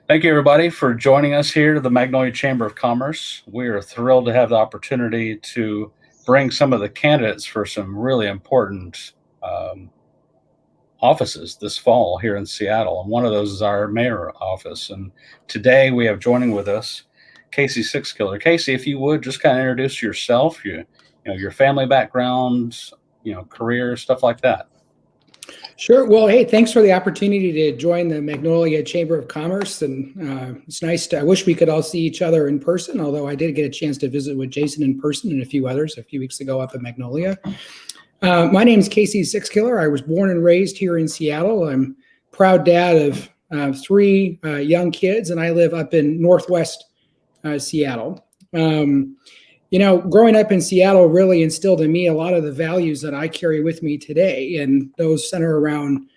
Thank you, everybody, for joining us here to the Magnolia Chamber of Commerce. We are thrilled to have the opportunity to bring some of the candidates for some really important um, offices this fall here in Seattle. And one of those is our mayor office. And today we have joining with us Casey Sixkiller. Casey, if you would just kind of introduce yourself, your family background, career, stuff like that. Sure. Well, hey, thanks for the opportunity to join the Magnolia Chamber of Commerce. And it's nice I wish we could all see each other in person, although I did get a chance to visit with Jason in person and a few others a few weeks ago up at Magnolia. My name is Casey Sixkiller. I was born and raised here in Seattle. I'm proud dad of three young kids, and I live up in Northwest Seattle. Growing up in Seattle really instilled in me a lot of the values that I carry with me today, and those center around,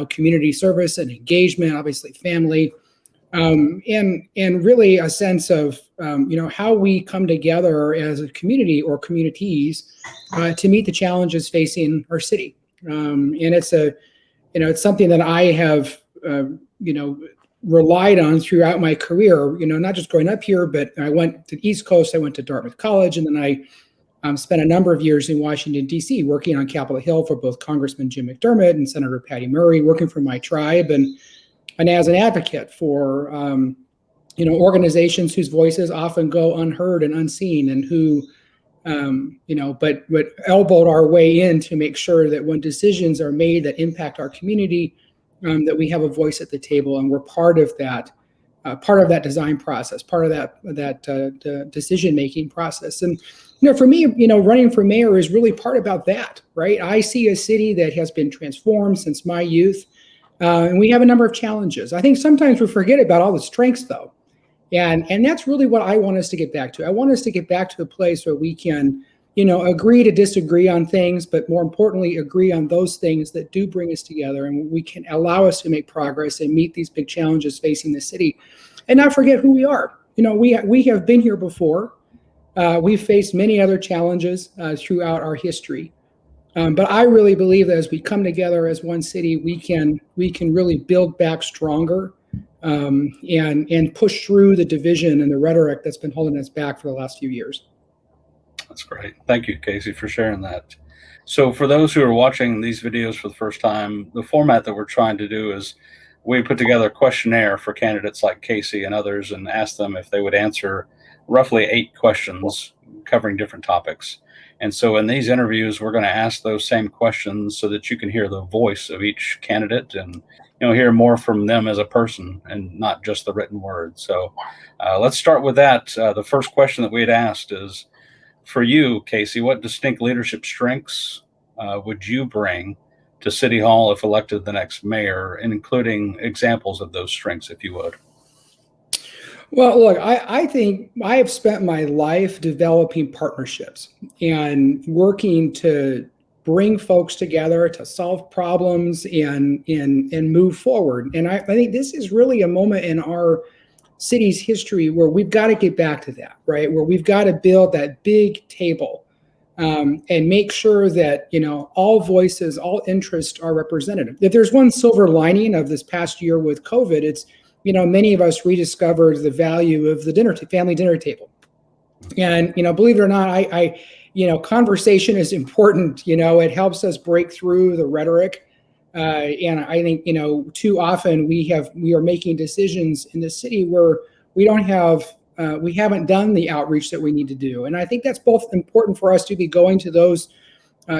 community service and engagement, obviously family, and really a sense of, how we come together as a community or communities to meet the challenges facing our city. And it's something that I have, relied on throughout my career, not just growing up here, but I went to the East Coast, I went to Dartmouth College, and then I spent a number of years in Washington, D.C., working on Capitol Hill for both Congressman Jim McDermott and Senator Patty Murray, working for my tribe, and as an advocate for, organizations whose voices often go unheard and unseen, and who, but elbowed our way in to make sure that when decisions are made that impact our community, that we have a voice at the table, and we're part of that design process, part of that decision-making process. And for me, running for mayor is really part about that, right? I see a city that has been transformed since my youth, and we have a number of challenges. I think sometimes we forget about all the strengths, though, and that's really what I want us to get back to. I want us to get back to a place where we can agree to disagree on things, but more importantly, agree on those things that do bring us together, and we can allow us to make progress and meet these big challenges facing the city, and not forget who we are. We have been here before. We've faced many other challenges throughout our history, but I really believe that as we come together as one city, we can really build back stronger, and push through the division and the rhetoric that's been holding us back for the last few years. That's great. Thank you, Casey, for sharing that. So for those who are watching these videos for the first time, the format that we're trying to do is we put together a questionnaire for candidates like Casey and others and ask them if they would answer roughly 8 questions covering different topics. And so in these interviews, we're going to ask those same questions so that you can hear the voice of each candidate and hear more from them as a person and not just the written word. So let's start with that. The first question that we had asked is, for you, Casey, what distinct leadership strengths would you bring to City Hall if elected the next mayor, and including examples of those strengths, if you would? Well, look, I think I have spent my life developing partnerships and working to bring folks together to solve problems and move forward. And I think this is really a moment in our city's history where we've got to get back to that, right? Where we've got to build that big table and make sure that, all voices, all interests are represented. If there's one silver lining of this past year with COVID, it's, many of us rediscovered the value of the family dinner table. And, believe it or not, I conversation is important. It helps us break through the rhetoric. And I think, too often we are making decisions in the city where we haven't done the outreach that we need to do. And I think that's both important for us to be going to those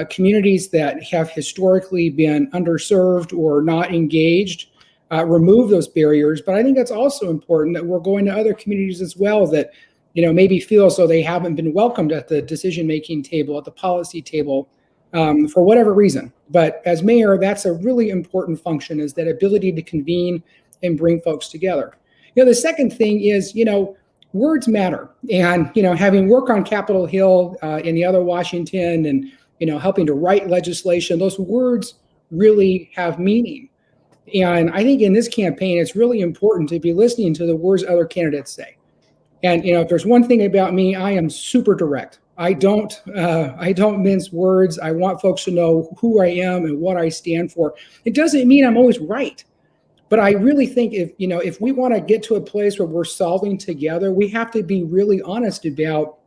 communities that have historically been underserved or not engaged, remove those barriers. But I think that's also important that we're going to other communities as well that, maybe feel as though they haven't been welcomed at the decision-making table, at the policy table, for whatever reason. But as mayor, that's a really important function, is that ability to convene and bring folks together. The second thing is, words matter. And, having worked on Capitol Hill in the other Washington and, helping to write legislation, those words really have meaning. And I think in this campaign, it's really important to be listening to the words other candidates say. And, if there's one thing about me, I am super direct. I don't mince words. I want folks to know who I am and what I stand for. It doesn't mean I'm always right, But I really think if we want to get to a place where we're solving together, we have to be really honest about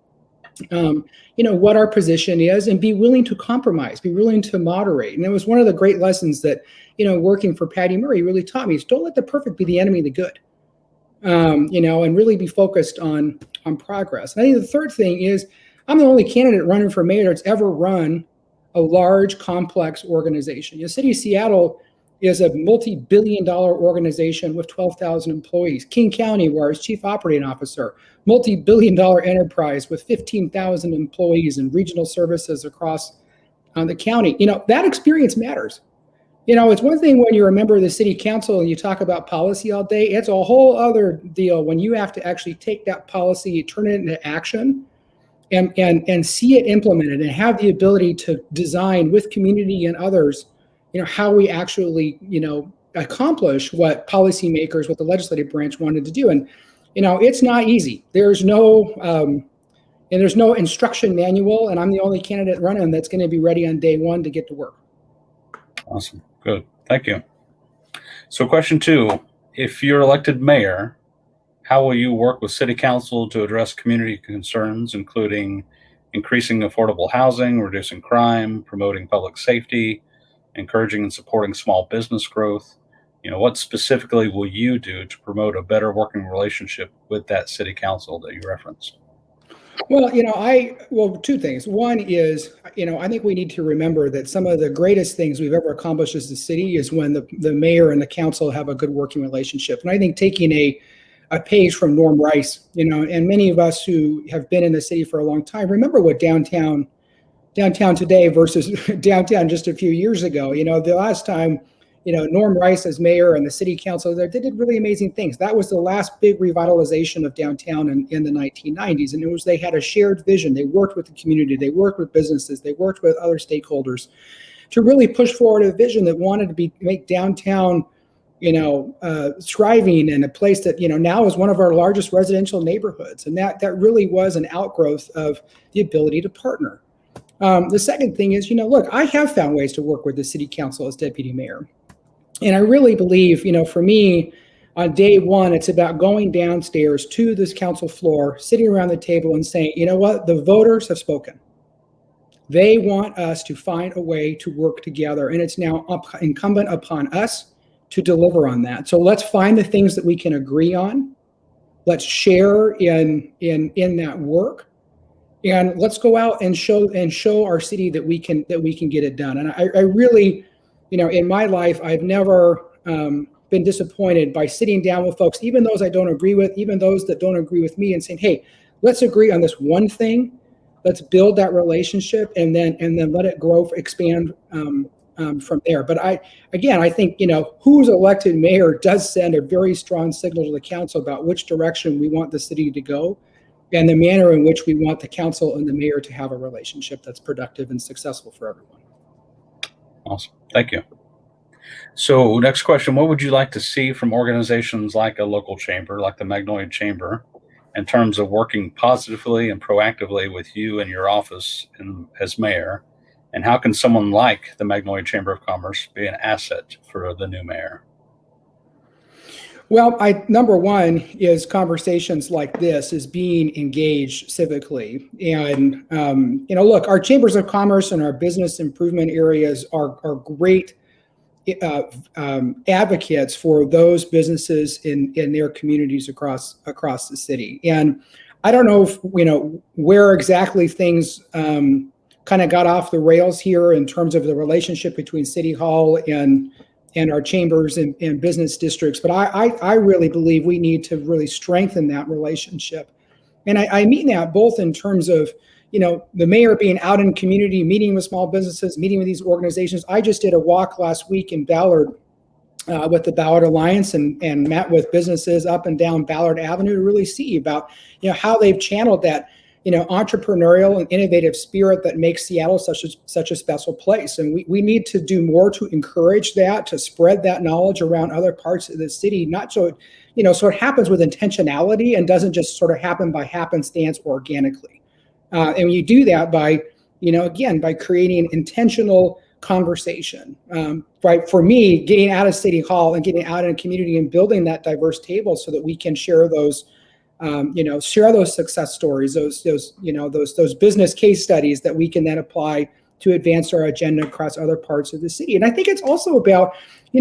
what our position is and be willing to compromise, be willing to moderate. And it was one of the great lessons that, working for Patty Murray really taught me is don't let the perfect be the enemy of the good, and really be focused on progress. And I think the third thing is I'm the only candidate running for mayor that's ever run a large, complex organization. The city of Seattle is a multi-billion-dollar organization with 12,000 employees. King County, where I was chief operating officer, multi-billion-dollar enterprise with 15,000 employees and regional services across the county. That experience matters. It's one thing when you're a member of the city council and you talk about policy all day. It's a whole other deal when you have to actually take that policy, turn it into action, and see it implemented and have the ability to design with community and others, how we actually, accomplish what policymakers, what the legislative branch wanted to do. And, it's not easy. There's no instruction manual, and I'm the only candidate running that's going to be ready on day one to get to work. Awesome. Good. Thank you. So question 2, if you're elected mayor, how will you work with city council to address community concerns, including increasing affordable housing, reducing crime, promoting public safety, encouraging and supporting small business growth? What specifically will you do to promote a better working relationship with that city council that you referenced? Well, two things. One is, I think we need to remember that some of the greatest things we've ever accomplished as a city is when the mayor and the council have a good working relationship. And I think taking a page from Norm Rice, and many of us who have been in the city for a long time remember what downtown today versus downtown just a few years ago. The last time, Norm Rice as mayor and the city council, they did really amazing things. That was the last big revitalization of downtown in the 1990s. And they had a shared vision. They worked with the community. They worked with businesses. They worked with other stakeholders to really push forward a vision that wanted to make downtown, thriving, and a place that, now is one of our largest residential neighborhoods. And that really was an outgrowth of the ability to partner. The second thing is, look, I have found ways to work with the city council as deputy mayor. And I really believe, for me, on day one, it's about going downstairs to this council floor, sitting around the table and saying, you know what, the voters have spoken. They want us to find a way to work together. And it's now incumbent upon us to deliver on that. So let's find the things that we can agree on. Let's share in that work. And let's go out and show our city that we can get it done. And I really, in my life, I've never been disappointed by sitting down with folks, even those I don't agree with, even those that don't agree with me, and saying, hey, let's agree on this one thing. Let's build that relationship and then let it grow, expand from there. But I think, who's elected mayor does send a very strong signal to the council about which direction we want the city to go and the manner in which we want the council and the mayor to have a relationship that's productive and successful for everyone. Awesome. Thank you. So next question, what would you like to see from organizations like a local chamber, like the Magnolia Chamber, in terms of working positively and proactively with you and your office as mayor? And how can someone like the Magnolia Chamber of Commerce be an asset for the new mayor? Well, number one is conversations like this, is being engaged civically. And, look, our chambers of commerce and our business improvement areas are great advocates for those businesses in their communities across the city. And I don't know if, where exactly things kind of got off the rails here in terms of the relationship between City Hall and our chambers and business districts. But I really believe we need to really strengthen that relationship. And I mean that both in terms of, the mayor being out in community, meeting with small businesses, meeting with these organizations. I just did a walk last week in Ballard with the Ballard Alliance and met with businesses up and down Ballard Avenue to really see about, how they've channeled that, entrepreneurial and innovative spirit that makes Seattle such a special place. And we need to do more to encourage that, to spread that knowledge around other parts of the city, not so, so it happens with intentionality and doesn't just sort of happen by happenstance organically. And you do that by, again, by creating intentional conversation, right? For me, getting out of City Hall and getting out in a community and building that diverse table so that we can share those, share those success stories, those business case studies that we can then apply to advance our agenda across other parts of the city. And I think it's also about,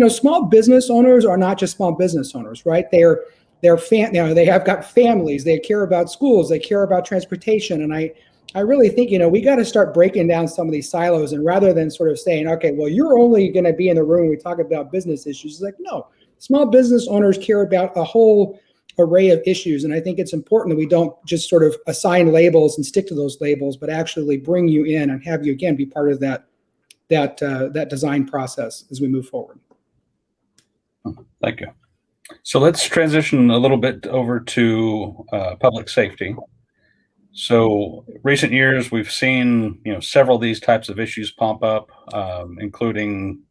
small business owners are not just small business owners, right? They have got families, they care about schools, they care about transportation. And I really think, we got to start breaking down some of these silos, and rather than sort of saying, okay, well, you're only going to be in the room when we talk about business issues. It's like, no, small business owners care about a whole array of issues. And I think it's important that we don't just sort of assign labels and stick to those labels, but actually bring you in and have you, again, be part of that design process as we move forward. Thank you. So let's transition a little bit over to public safety. So recent years, we've seen several of these types of issues pop up, including,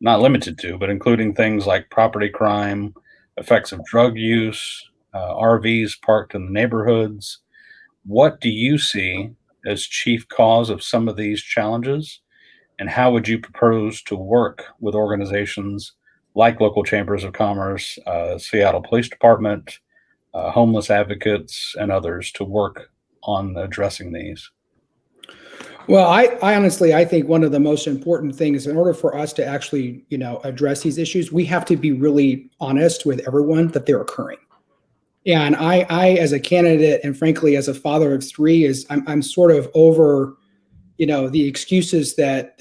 not limited to, but including things like property crime, effects of drug use, RVs parked in the neighborhoods. What do you see as chief cause of some of these challenges, and how would you propose to work with organizations like local chambers of commerce, Seattle Police Department, homeless advocates, and others to work on addressing these? Well, I honestly, I think one of the most important things in order for us to actually, address these issues, we have to be really honest with everyone that they're occurring. And I as a candidate, and frankly, as a father of three, I'm sort of over, the excuses that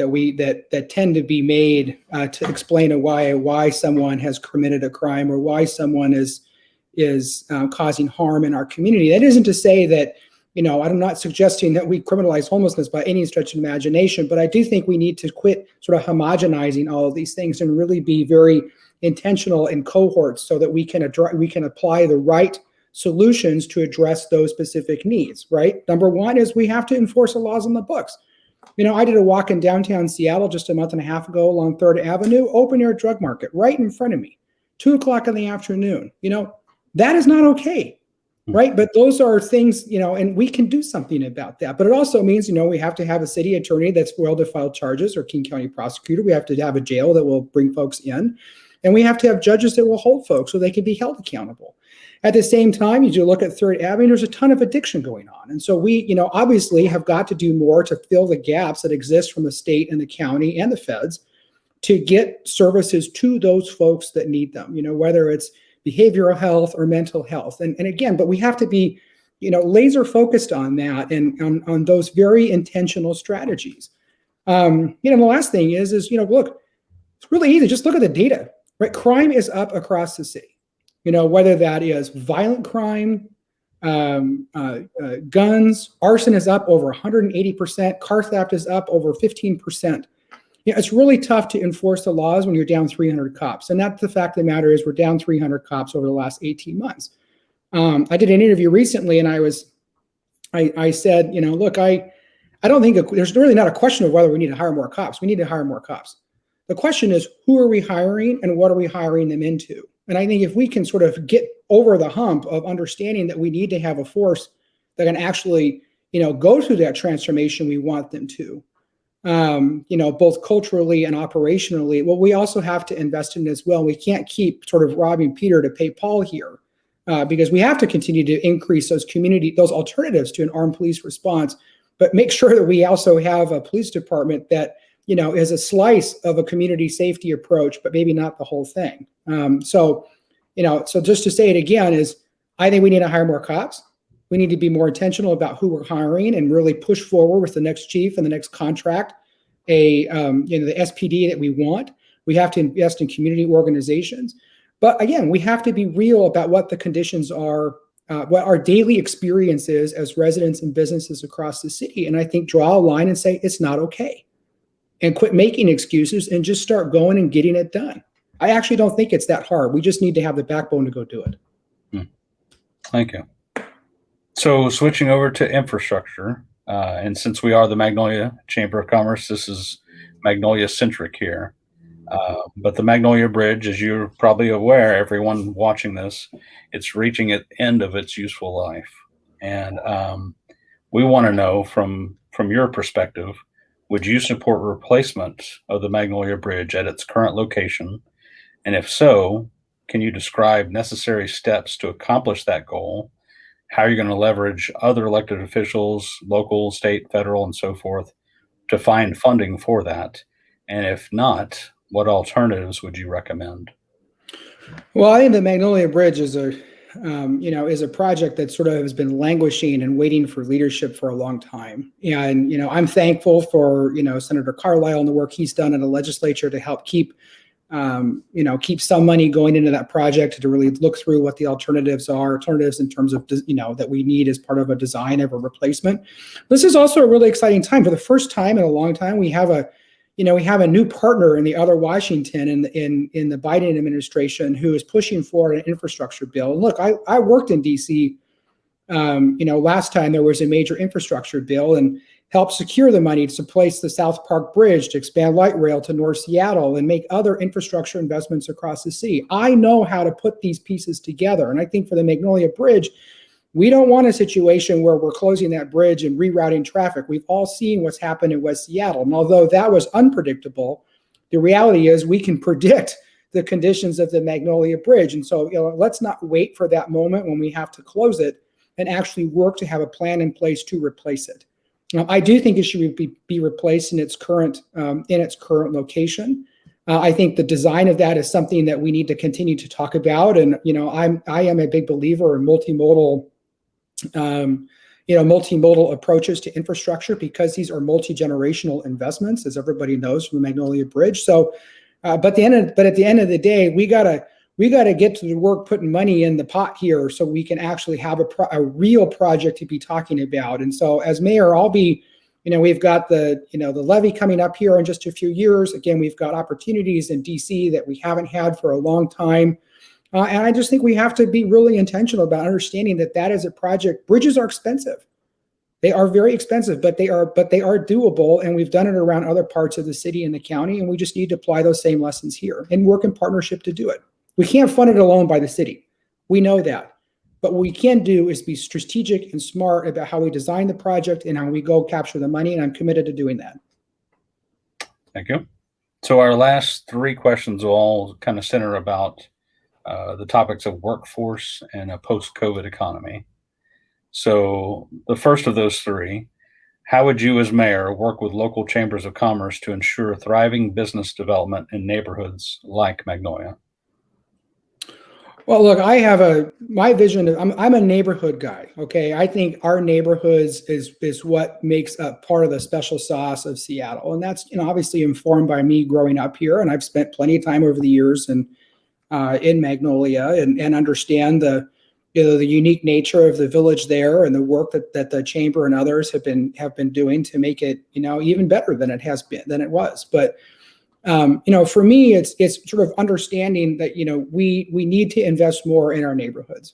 tend to be made to explain why someone has committed a crime or why someone is causing harm in our community. That isn't to say that, I'm not suggesting that we criminalize homelessness by any stretch of imagination, but I do think we need to quit sort of homogenizing all of these things and really be very intentional in cohorts so that we can apply the right solutions to address those specific needs, right? Number one is we have to enforce the laws on the books. I did a walk in downtown Seattle just a month and a half ago along 3rd Avenue, open air drug market right in front of me, 2:00 in the afternoon. That is not okay. Right. But those are things, and we can do something about that. But it also means, we have to have a city attorney that's willing to file charges, or King County prosecutor. We have to have a jail that will bring folks in. And we have to have judges that will hold folks so they can be held accountable. At the same time, as you look at 3rd Avenue, there's a ton of addiction going on. And so we, obviously have got to do more to fill the gaps that exist from the state and the county and the feds to get services to those folks that need them, whether it's behavioral health or mental health. And again, but we have to be, laser focused on that and on those very intentional strategies. The last thing is, look, it's really easy. Just look at the data, right? Crime is up across the city, whether that is violent crime, guns, arson is up over 180%, car theft is up over 15%. It's really tough to enforce the laws when you're down 300 cops. And that's the fact of the matter is we're down 300 cops over the last 18 months. I did an interview recently and I said, look, I don't think there's really not a question of whether we need to hire more cops. We need to hire more cops. The question is, who are we hiring and what are we hiring them into? And I think if we can sort of get over the hump of understanding that we need to have a force that can actually, go through that transformation we want them to, both culturally and operationally, well, we also have to invest in it as well. We can't keep sort of robbing Peter to pay Paul here, because we have to continue to increase those alternatives to an armed police response, but make sure that we also have a police department that, is a slice of a community safety approach, but maybe not the whole thing. So just to say it again is, I think we need to hire more cops. We need to be more intentional about who we're hiring and really push forward with the next chief and the next contract, the SPD that we want. We have to invest in community organizations. But again, we have to be real about what the conditions are, what our daily experience is as residents and businesses across the city. And I think draw a line and say, it's not okay. And quit making excuses and just start going and getting it done. I actually don't think it's that hard. We just need to have the backbone to go do it. Thank you. So switching over to infrastructure, and since we are the Magnolia Chamber of Commerce, this is Magnolia-centric here. But the Magnolia Bridge, as you're probably aware, everyone watching this, it's reaching the end of its useful life. And we want to know from your perspective, Would you support replacement of the Magnolia Bridge at its current location? And if so, can you describe necessary steps to accomplish that goal? How are you going to leverage other elected officials, local, state, federal, and so forth, to find funding for that? And if not, what alternatives would you recommend? Well, I think the Magnolia Bridge is a project that sort of has been languishing and waiting for leadership for a long time. And I'm thankful for Senator Carlisle and the work he's done in the legislature to help keep some money going into that project to really look through what the alternatives in terms of that we need as part of a design of a replacement. This is also a really exciting time. For the first time in a long time, we have a new partner in the other Washington in the Biden administration who is pushing forward an infrastructure bill. And look, I worked in DC, last time there was a major infrastructure bill and helped secure the money to place the South Park Bridge, to expand light rail to North Seattle, and make other infrastructure investments across the city. I know how to put these pieces together. And I think for the Magnolia Bridge, we don't want a situation where we're closing that bridge and rerouting traffic. We've all seen what's happened in West Seattle. And although that was unpredictable, the reality is we can predict the conditions of the Magnolia Bridge. And so let's not wait for that moment when we have to close it and actually work to have a plan in place to replace it. Now, I do think it should be replaced in its current location. I think the design of that is something that we need to continue to talk about. And I am a big believer in multimodal approaches to infrastructure, because these are multi-generational investments, as everybody knows from the Magnolia Bridge. So, but at the end of the day, we gotta get to the work putting money in the pot here, so we can actually have a real project to be talking about. And so, as mayor, we've got the levy coming up here in just a few years. Again, we've got opportunities in DC that we haven't had for a long time. And I just think we have to be really intentional about understanding that is a project. Bridges are expensive. They are very expensive, but they are doable. And we've done it around other parts of the city and the county. And we just need to apply those same lessons here and work in partnership to do it. We can't fund it alone by the city. We know that. But what we can do is be strategic and smart about how we design the project and how we go capture the money. And I'm committed to doing that. Thank you. So our last three questions will all kind of center about the topics of workforce and a post-COVID economy. So the first of those three, how would you as mayor work with local chambers of commerce to ensure thriving business development in neighborhoods like Magnolia? Well, look, my vision. I'm a neighborhood guy. Okay, I think our neighborhoods is what makes up part of the special sauce of Seattle, and that's obviously informed by me growing up here, and I've spent plenty of time over the years and in Magnolia and understand the unique nature of the village there and the work that the chamber and others have been doing to make it even better than it was. But for me, it's sort of understanding that we need to invest more in our neighborhoods,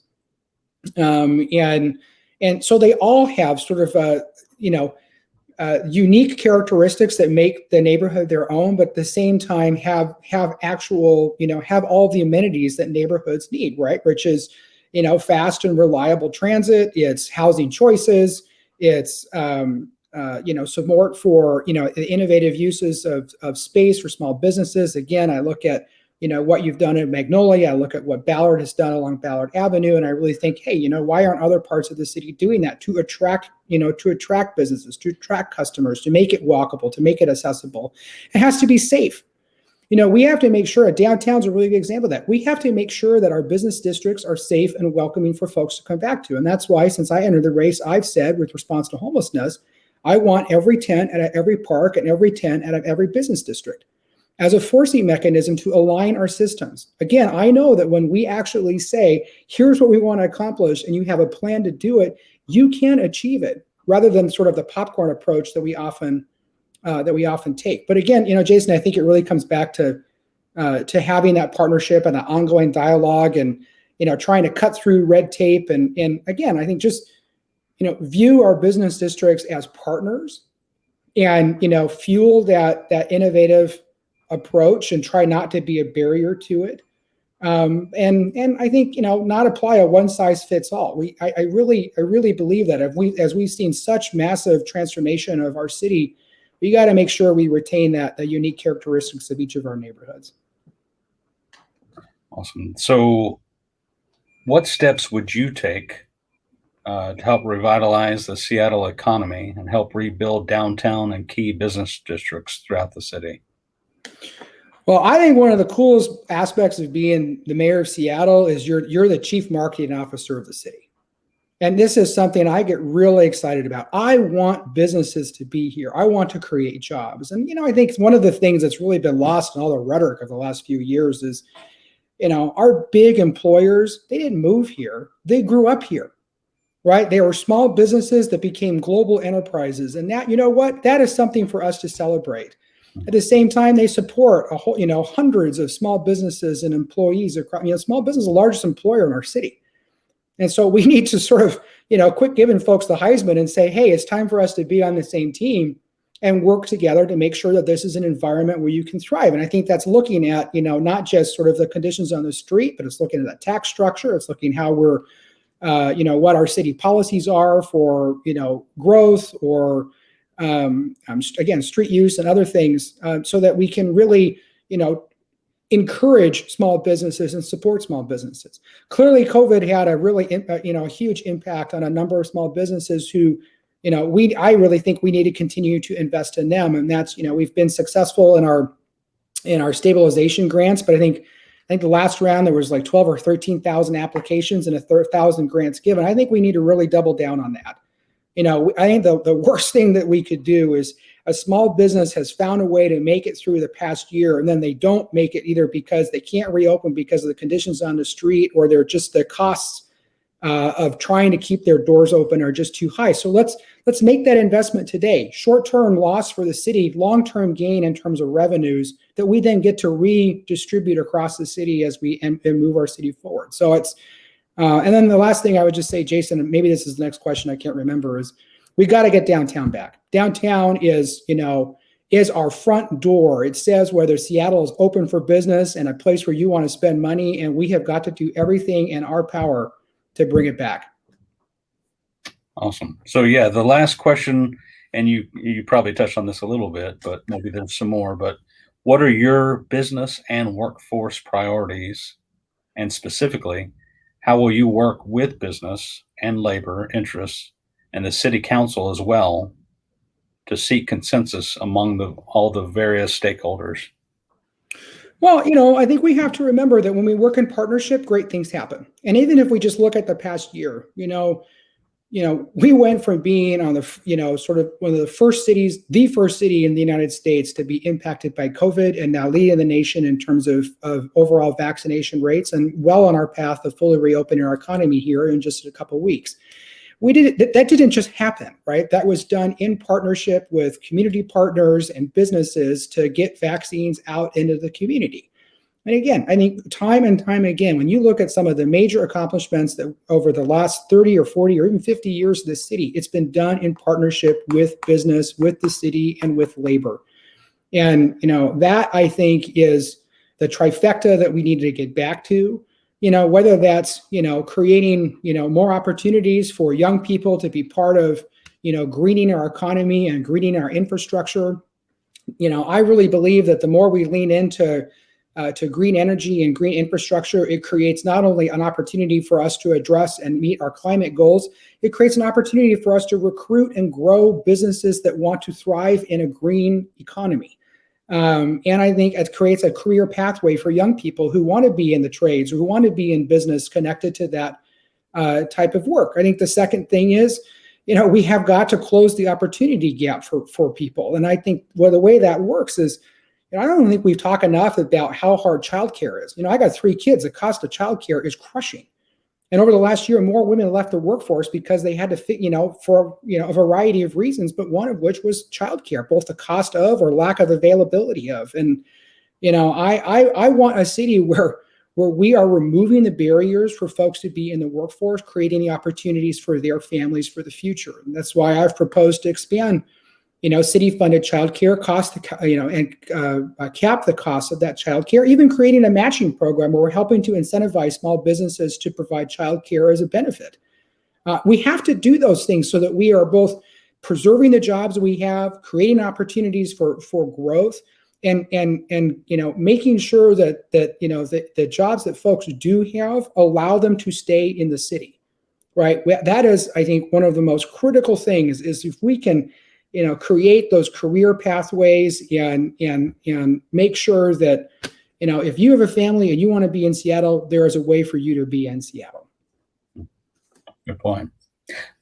and so they all have sort of unique characteristics that make the neighborhood their own, but at the same time have actual have all the amenities that neighborhoods need, right? Which is fast and reliable transit, it's housing choices, it's support for the innovative uses of space for small businesses. Again, I look at what you've done in Magnolia. I look at what Ballard has done along Ballard Avenue, and I really think, hey, why aren't other parts of the city doing that to attract businesses, to attract customers, to make it walkable, to make it accessible? It has to be safe. We have to make sure downtown's a really good example of that. We have to make sure that our business districts are safe and welcoming for folks to come back to. And that's why, since I entered the race, I've said with response to homelessness, I want every tent at every park and every tent at every business district as a forcing mechanism to align our systems. Again, I know that when we actually say, here's what we want to accomplish, and you have a plan to do it, you can achieve it, rather than sort of the popcorn approach that we often take. But again, Jason, I think it really comes back to having that partnership and that ongoing dialogue, and trying to cut through red tape. And again, I think just view our business districts as partners, and fuel that innovative approach, and try not to be a barrier to it. And I think not apply a one size fits all. I really believe that as we've seen such massive transformation of our city we got to make sure we retain the unique characteristics of each of our neighborhoods. Awesome. So what steps would you take to help revitalize the Seattle economy and help rebuild downtown and key business districts throughout the city? Well, I think one of the coolest aspects of being the mayor of Seattle is you're the chief marketing officer of the city. And this is something I get really excited about. I want businesses to be here. I want to create jobs. And, I think one of the things that's really been lost in all the rhetoric of the last few years is, our big employers, they didn't move here. They grew up here, right? They were small businesses that became global enterprises. And that, that is something for us to celebrate. At the same time, they support hundreds of small businesses and employees across, small business is the largest employer in our city. And so we need to sort of, quit giving folks the Heisman and say, hey, it's time for us to be on the same team and work together to make sure that this is an environment where you can thrive. And I think that's looking at, not just sort of the conditions on the street, but it's looking at the tax structure. It's looking how we're, what our city policies are for, growth or, again, street use and other things, so that we can really, encourage small businesses and support small businesses. Clearly, COVID had a really, a huge impact on a number of small businesses who, I really think we need to continue to invest in them. And that's, we've been successful in our stabilization grants, but I think the last round there was like 12 or 13,000 applications and 1,000 grants given. I think we need to really double down on that. I think the worst thing that we could do is a small business has found a way to make it through the past year, and then they don't make it either because they can't reopen because of the conditions on the street, or they're just the costs of trying to keep their doors open are just too high. So let's make that investment today. Short-term loss for the city, long-term gain in terms of revenues that we then get to redistribute across the city as we and move our city forward. So it's and then the last thing I would just say, Jason, and maybe this is the next question I can't remember, is we got to get downtown back. Downtown is, is our front door. It says whether Seattle is open for business and a place where you want to spend money, and we have got to do everything in our power to bring it back. Awesome. So yeah, the last question, and you probably touched on this a little bit, but maybe there's some more, but what are your business and workforce priorities? And specifically, how will you work with business and labor interests and the city council as well to seek consensus among all the various stakeholders? Well, I think we have to remember that when we work in partnership, great things happen. And even if we just look at the past year, we went from being on the, sort of one of the first city in the United States to be impacted by COVID, and now leading the nation in terms of overall vaccination rates, and well on our path to fully reopening our economy here in just a couple of weeks. That didn't just happen, right? That was done in partnership with community partners and businesses to get vaccines out into the community. And again, I think time and time again, when you look at some of the major accomplishments that over the last 30 or 40 or even 50 years of this city, it's been done in partnership with business, with the city, and with labor. And, that I think is the trifecta that we need to get back to, whether that's, creating, more opportunities for young people to be part of, greening our economy and greening our infrastructure. I really believe that the more we lean into to green energy and green infrastructure, it creates not only an opportunity for us to address and meet our climate goals, it creates an opportunity for us to recruit and grow businesses that want to thrive in a green economy. And I think it creates a career pathway for young people who want to be in the trades or who want to be in business connected to that type of work. I think the second thing is, we have got to close the opportunity gap for people. And I think the way that works is, I don't think we've talked enough about how hard childcare is. I got 3 kids. The cost of childcare is crushing. And over the last year, more women left the workforce because they had to fit, for, a variety of reasons, but one of which was childcare, both the cost of or lack of availability of. And, I want a city where we are removing the barriers for folks to be in the workforce, creating the opportunities for their families for the future. And that's why I've proposed to expand city-funded childcare cost, and cap the cost of that childcare, even creating a matching program where we're helping to incentivize small businesses to provide childcare as a benefit. We have to do those things so that we are both preserving the jobs we have, creating opportunities for growth, and making sure that the jobs that folks do have allow them to stay in the city, right? That is, I think, one of the most critical things is if we can, create those career pathways and make sure that, if you have a family and you want to be in Seattle, there is a way for you to be in Seattle. Good point.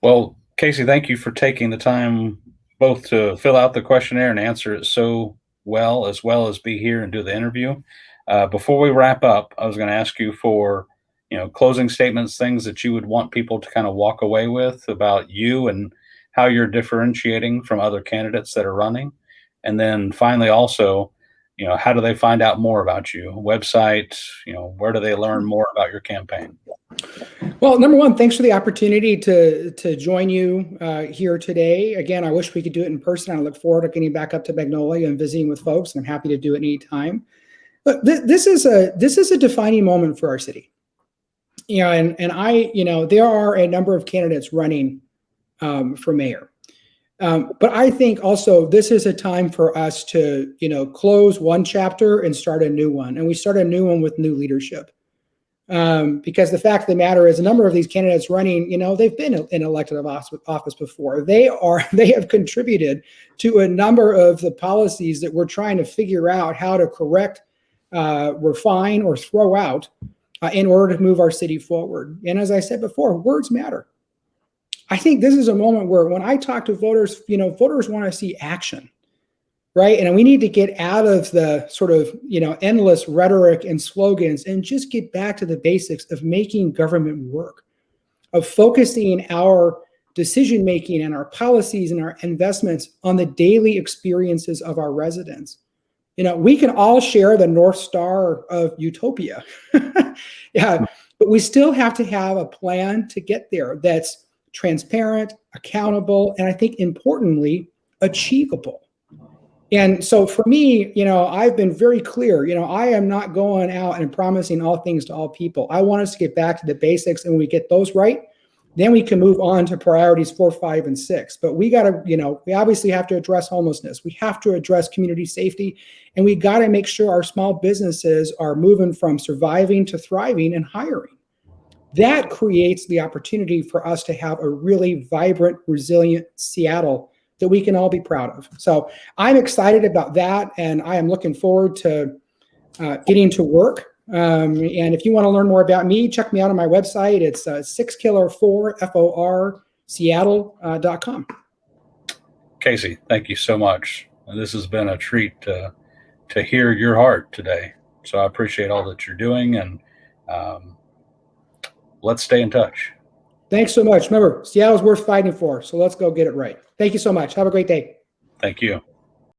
Well, Casey, thank you for taking the time both to fill out the questionnaire and answer it so well as be here and do the interview. Before we wrap up, I was going to ask you for, closing statements, things that you would want people to kind of walk away with about you and how you're differentiating from other candidates that are running. And then finally, also, how do they find out more about you? Website, where do they learn more about your campaign? Well, number one, thanks for the opportunity to join you here today. Again, I wish we could do it in person. I look forward to getting back up to Magnolia and visiting with folks, and I'm happy to do it anytime. But this is a defining moment for our city. And there are a number of candidates running for mayor. But I think also this is a time for us to, close one chapter and start a new one. And we start a new one with new leadership. Because the fact of the matter is a number of these candidates running, they've been in elected office before. They have contributed to a number of the policies that we're trying to figure out how to correct, refine, or throw out in order to move our city forward. And as I said before, words matter. I think this is a moment where when I talk to voters, voters want to see action, right? And we need to get out of the sort of, endless rhetoric and slogans and just get back to the basics of making government work, of focusing our decision-making and our policies and our investments on the daily experiences of our residents. We can all share the North Star of utopia, yeah, but we still have to have a plan to get there that's transparent, accountable, and I think importantly, achievable. And so for me, I've been very clear, I am not going out and promising all things to all people. I want us to get back to the basics, and when we get those right, then we can move on to priorities 4, 5, and 6. But we got to, we obviously have to address homelessness. We have to address community safety, and we got to make sure our small businesses are moving from surviving to thriving and hiring. That creates the opportunity for us to have a really vibrant, resilient Seattle that we can all be proud of. So I'm excited about that, and I am looking forward to getting to work. And if you want to learn more about me, check me out on my website. It's Sixkiller4 Seattle.com. Casey, thank you so much. This has been a treat to hear your heart today. So I appreciate all that you're doing, and let's stay in touch. Thanks so much. Remember, Seattle's worth fighting for, so let's go get it right. Thank you so much. Have a great day. Thank you.